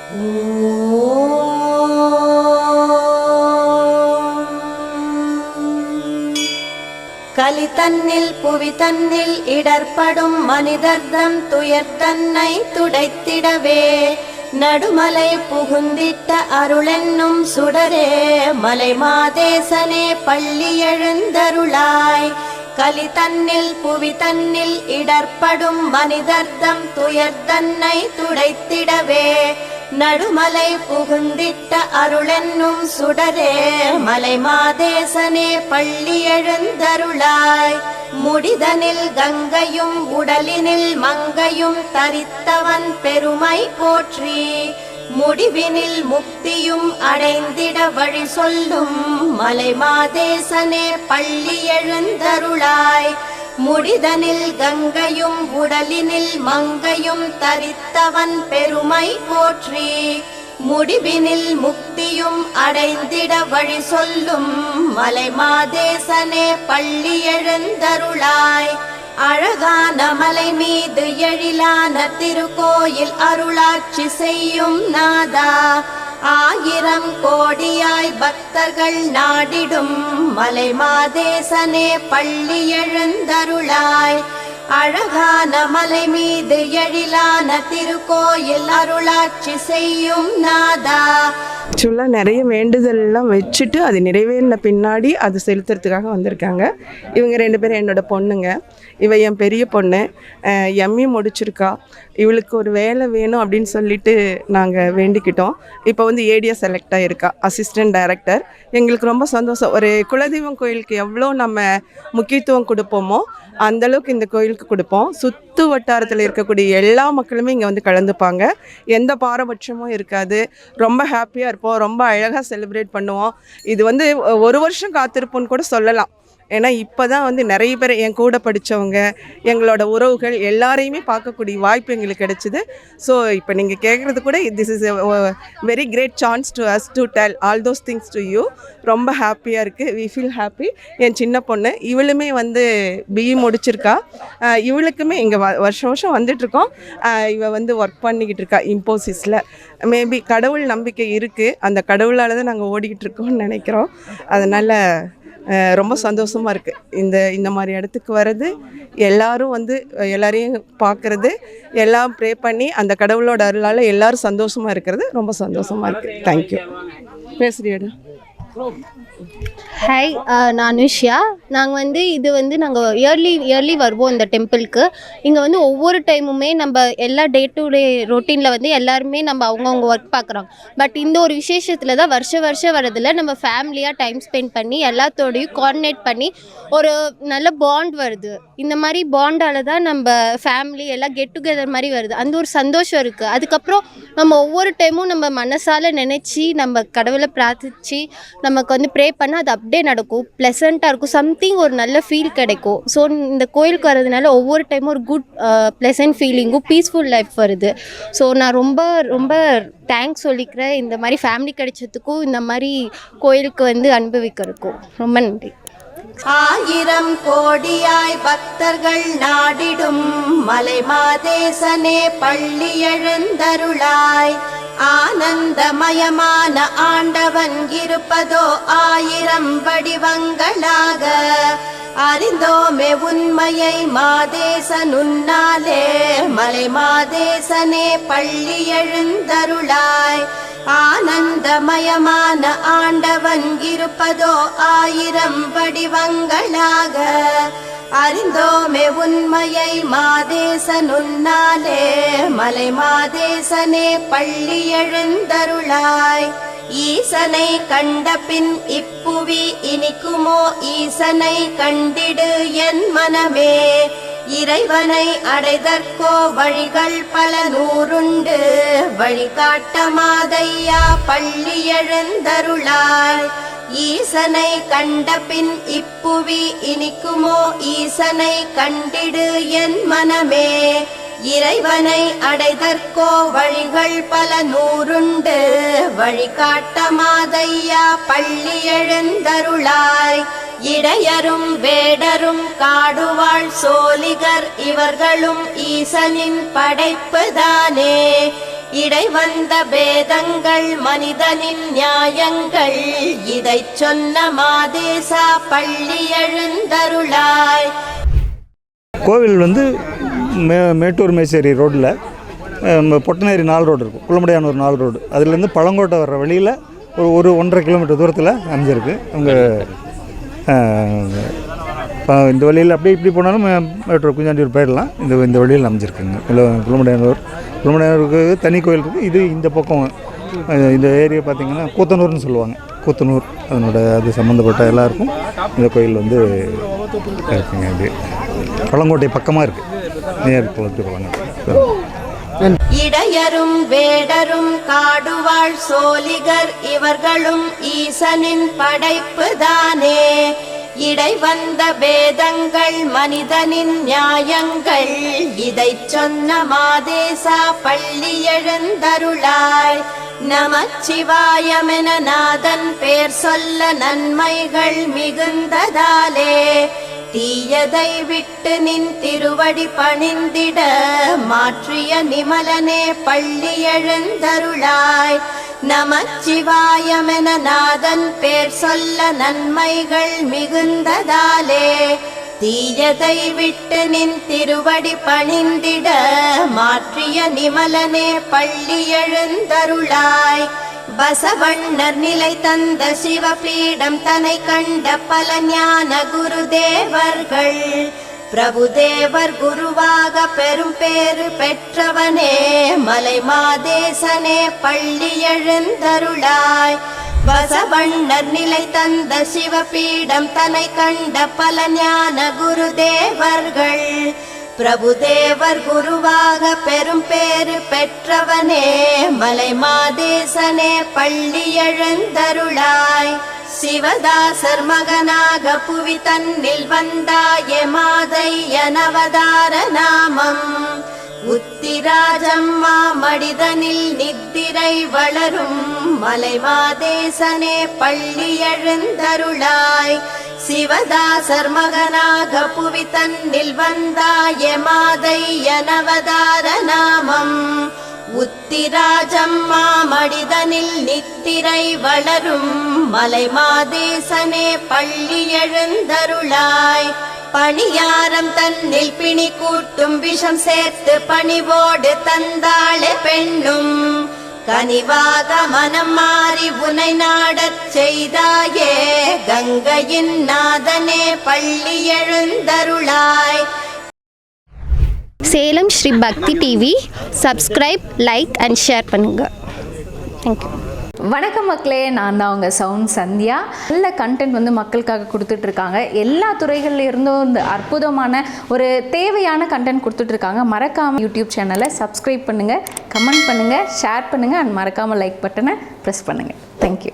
கலி தன்னில் புவி தன்னில் இடர்படும் மனிதர்தம் துயர் தன்னை துடைத்திடவே நடுமலை புகுந்திட்ட அருளென்னும் சுடரே மலை மாதேசனே பள்ளி எழுந்தருளாய். கலி தன்னில் புவி தன்னில் இடர்படும் மனிதர்தம் துயர் தன்னை துடைத்திடவே நடுமலை புகுந்திட்ட அருளென்னும் சுடரே மலை மாதேசனே பள்ளி எழுந்தருளாய். முடிதனில் கங்கையும் உடலினில் மங்கையும் தரித்தவன் பெருமை போற்றி முடிவினில் முக்தியும் அடைந்திட வழி சொல்லும் மலை மாதேசனே பள்ளி எழுந்தருளாய். முடிதனில் கங்கையும் உடலினில் மங்கையும் தரித்தவன் பெருமை போற்றி முடிவினில் முக்தியும் அடைந்திட வழி சொல்லும் மலை மாதேசனே பள்ளி எழுந்தருளாய். அழகான மலை மீது எழிலான திருக்கோயில் அருளாட்சி செய்யும் நாதா ஆயிரம் கோடியாய் பக்தர்கள் நாடிடும் மலை மாதேசனே பள்ளி எழுந்தருளாய். அழகான மலை மீது எழிலான திருக்கோயில் அருளாட்சி செய்யும் நாதா. ஆக்சுவலாக நிறைய வேண்டுதல்லாம் வச்சுட்டு அது நிறைவேறின பின்னாடி அது செலுத்துறதுக்காக வந்திருக்காங்க. இவங்க 2 பேரும் என்னோட பொண்ணுங்க. இவ என் பெரிய பொண்ணு, எம்இ முடிச்சிருக்கா. இவளுக்கு ஒரு வேலை வேணும் அப்படின்னு சொல்லிட்டு நாங்கள் வேண்டிக்கிட்டோம். இப்போ வந்து ஏடியா செலக்ட் ஆகிருக்கா, அசிஸ்டன்ட் டைரக்டர். எங்களுக்கு ரொம்ப சந்தோஷம். ஒரு குலதெய்வம் கோயிலுக்கு எவ்வளோ நம்ம முக்கியத்துவம் கொடுப்போமோ அந்தளவுக்கு இந்த கோயிலுக்கு கொடுப்போம். சுற்று வட்டாரத்தில் இருக்கக்கூடிய எல்லா மக்களுமே இங்கே வந்து கலந்துப்பாங்க. எந்த பாரபட்சமும் இருக்காது. ரொம்ப ஹாப்பியாக இருப்போம், ரொம்ப அழகாக செலிப்ரேட் பண்ணுவோம். இது வந்து 1 வருஷம் காத்திருப்போன்னு கூட சொல்லலாம். ஏன்னா இப்போ தான் வந்து நிறைய பேர் என் கூட படித்தவங்க, எங்களோட உறவுகள் எல்லாரையுமே பார்க்கக்கூடிய வாய்ப்பு எங்களுக்கு கிடைச்சிது. ஸோ இப்போ நீங்கள் கேட்குறது கூட this is very great chance to us to tell all those things to you. ரொம்ப ஹாப்பியாக இருக்குது. We feel happy. என் சின்ன பொண்ணு இவளுமே வந்து பிஇ முடிச்சிருக்கா. இவளுக்குமே இங்கே வருஷம் வருஷம் வந்துட்டுருக்கோம். இவள் வந்து ஒர்க் பண்ணிக்கிட்டு இருக்கா இம்போசிஸில். மேபி கடவுள் நம்பிக்கை இருக்குது. அந்த கடவுளால் தான் நாங்கள் ஓடிக்கிட்டு இருக்கோம்னு நினைக்கிறோம். அதனால் ரொம்ப சந்தோஷமாக இருக்குது. இந்த மாதிரி இடத்துக்கு வர்றது, எல்லோரும் வந்து எல்லாரையும் பார்க்குறது, எல்லாம் ப்ரே பண்ணி அந்த கடவுளோட அருளால் எல்லோரும் சந்தோஷமாக இருக்கிறது ரொம்ப சந்தோஷமாக இருக்குது. தேங்க்யூ. பேசுறியாடா? ஹாய், நான் அனுஷ்யா. நாங்கள் வந்து இது வந்து நாங்கள் இயர்லி வருவோம் இந்த டெம்பிளுக்கு. இங்கே வந்து ஒவ்வொரு டைமுமே நம்ம எல்லா டே டு டே ரொட்டீனில் வந்து எல்லாருமே நம்ம அவங்கவுங்க ஒர்க் பார்க்குறாங்க. பட் இந்த ஒரு விசேஷத்தில் தான் வருஷம் வரதில் நம்ம ஃபேமிலியாக டைம் ஸ்பெண்ட் பண்ணி எல்லாத்தோடையும் கோஆர்டினேட் பண்ணி ஒரு நல்ல பாண்ட் வருது. இந்த மாதிரி பாண்டால் தான் நம்ம ஃபேமிலி எல்லாம் கெட் டுகெதர் மாதிரி வருது. அந்த ஒரு சந்தோஷம் இருக்குது. அதுக்கப்புறம் நம்ம ஒவ்வொரு டைமும் நம்ம மனசால் நினச்சி நம்ம கடவுளை பிரார்த்திச்சு நமக்கு வந்து ப்ரே பண்ணால் அது அப்படியே நடக்கும். ப்ளசண்ட்டாக இருக்கும். சம்திங் ஒரு நல்ல ஃபீல் கிடைக்கும். ஸோ இந்த கோயிலுக்கு வர்றதுனால ஒவ்வொரு டைமும் ஒரு குட் ப்ளசன்ட் ஃபீலிங்கும் பீஸ்ஃபுல் லைஃப் வருது. ஸோ நான் ரொம்ப தேங்க்ஸ் சொல்லிக்கிறேன். இந்த மாதிரி ஃபேமிலி கிடைச்சதுக்கும் இந்த மாதிரி கோயிலுக்கு வந்து அனுபவிக்கிறதுக்கும் ரொம்ப நன்றி. ஆயிரம் கோடியாய் பக்தர்கள் நாடிடும் மலை மாதேசனே பள்ளி எழுந்தருளாய். ஆனந்தமயமான ஆண்டவன் இருப்பதோ 1000 வடிவங்களாக. அறிந்தோமே உண்மையை மாதேசனுன்னாலே மலை மாதேசனே பள்ளி எழுந்தருளாய். ஆனந்தமயமான ஆண்டவன் இருப்பதோ 1000 வடிவங்களாக. அறிந்தோமே உண்மையை மாதேசனுன்னாலே மலை மாதேசனே பள்ளி எழுந்தருளாய். ஈசனை கண்ட பின் இப்புவி இனிக்குமோ ஈசனை கண்டிடு என் மனமே. இறைவனை அடைதற்கோ வழிகள் பல 100 வழிகாட்ட மாதையா பள்ளி எழுந்தருளாய். ஈசனை கண்ட பின் இப்புவி இனிக்குமோ ஈசனை கண்டிடு என் மனமே. இறைவனை அடைதற்கோ வழிகள் பல 100 வழிகாட்ட மாதையா பள்ளி எழுந்தருளாய். இடையரும் வேடரும் காடுவாழ் சோலிகர் இவர்களும் ஈசனின் படைப்புதானே. இடை வந்த பேதங்கள் மனிதனின் நியாயங்கள் இதைச் சொன்ன மாதேசா பள்ளி எழுந்தருளாய். கோவில் வந்து மேட்டூர் மேச்சேரி ரோட்டில் பொட்டநேரி 4 ரோடு இருக்கும், குள்ளமுடையானூர் 4 ரோடு, அதுலேருந்து பழங்கோட்டை வர்ற வழியில் ஒரு 1.5 கிலோமீட்டர் தூரத்தில் அமைஞ்சிருக்கு. அவங்க இந்த வழியில் அப்படியே இப்படி போனாலும் மேட்டூர் குஞ்சாண்டியூர் போயிடலாம். இந்த வழியில் அமைஞ்சிருக்குங்க. குள்ளமுடையானூருக்கு தனி கோயில் இருக்குது. இது இந்த பக்கம் இந்த ஏரியா பார்த்திங்கன்னா கூத்தனூர்னு சொல்லுவாங்க. கூத்தனூர் அது சம்மந்தப்பட்ட எல்லாருக்கும் இந்த கோயில் வந்து இருக்குங்க. இது பழங்கோட்டை பக்கமாக இருக்குது. நேர் போவாங்க. இடையரும் வேடரும் காடுவாழ் சோலிகர் இவர்களும் ஈசனின் படைப்பு தானே. இடை வந்த பேதங்கள் மனிதனின் நியாயங்கள் இதைச் சொன்ன மாதேசா பள்ளி எழுந்தருளாய். நமச்சிவாயமென நாதன் பேர் சொல்ல நன்மைகள் மிகுந்ததாலே தீயதை விட்டு நின் திருவடி பணிந்திட மாற்றிய நிமலனே பள்ளி எழுந்தருளாய். நமச்சிவாயமென நாதன் பேர் சொல்ல நன்மைகள் மிகுந்ததாலே தீயதை விட்டு நின் திருவடி பணிந்திட மாற்றிய நிமலனே பள்ளி எழுந்தருளாய். பசவண்ணர் நிலை தந்த சிவபீடம் தனை கண்ட பல ஞான குருதேவர்கள் பிரபுதேவர் குருவாக பெரும் பேறு பெற்றவனே மலை மாதேசனே பள்ளி எழுந்தருளாய். பசவண்ணர் நிலை தந்த சிவபீடம் தனை கண்ட பல ஞான குருதேவர்கள் பிரபுதேவர் குருவாக பெரும் பேறு பெற்றவனே மலை மாதேசனே பள்ளி எழுந்தருளாய். சிவதாசர் மகனாக புவி தன்னில் வந்தாய மாதையனவதார நாமம் உத்திராஜம்மா மடிதனில் நித்திரை வளரும் மலை மாதேசனே பள்ளி எழுந்தருளாய். சிவதாசர் மகனாக புவி தன்னில் வந்தாய மாதையனவதார நாமம் உத்திராஜம்மா மடிதனில் நித்திரை வளரும் மலை மாதேசனே பள்ளி எழுந்தருளாய். பணியாரம் தன்னில் பிணி கூட்டும் விஷம் சேர்த்து பணிவோடு தந்தாளே பெண்ணும் கனிவாக மனம் மாறி உனை நாடச் செய்தாயே கங்கையின் நாதனே பள்ளி எழுந்தருளாய். சேலம் ஸ்ரீ பக்தி TV subscribe, like and share பண்ணுங்கள். தேங்க்யூ. வணக்கம் மக்களே, நான் தான் உங்கள் சவுண்ட் சந்தியா. நல்ல கண்டென்ட் வந்து மக்களுக்காக கொடுத்துட்ருக்காங்க. எல்லா துறைகள்ல இருந்தும் இந்த அற்புதமான ஒரு தேவையான கண்டென்ட் கொடுத்துட்ருக்காங்க. மறக்காமல் யூடியூப் சேனலை சப்ஸ்கிரைப் பண்ணுங்கள், கமெண்ட் பண்ணுங்கள், ஷேர் பண்ணுங்கள் அண்ட் மறக்காமல் லைக் பட்டனை ப்ரெஸ் பண்ணுங்கள். தேங்க்யூ.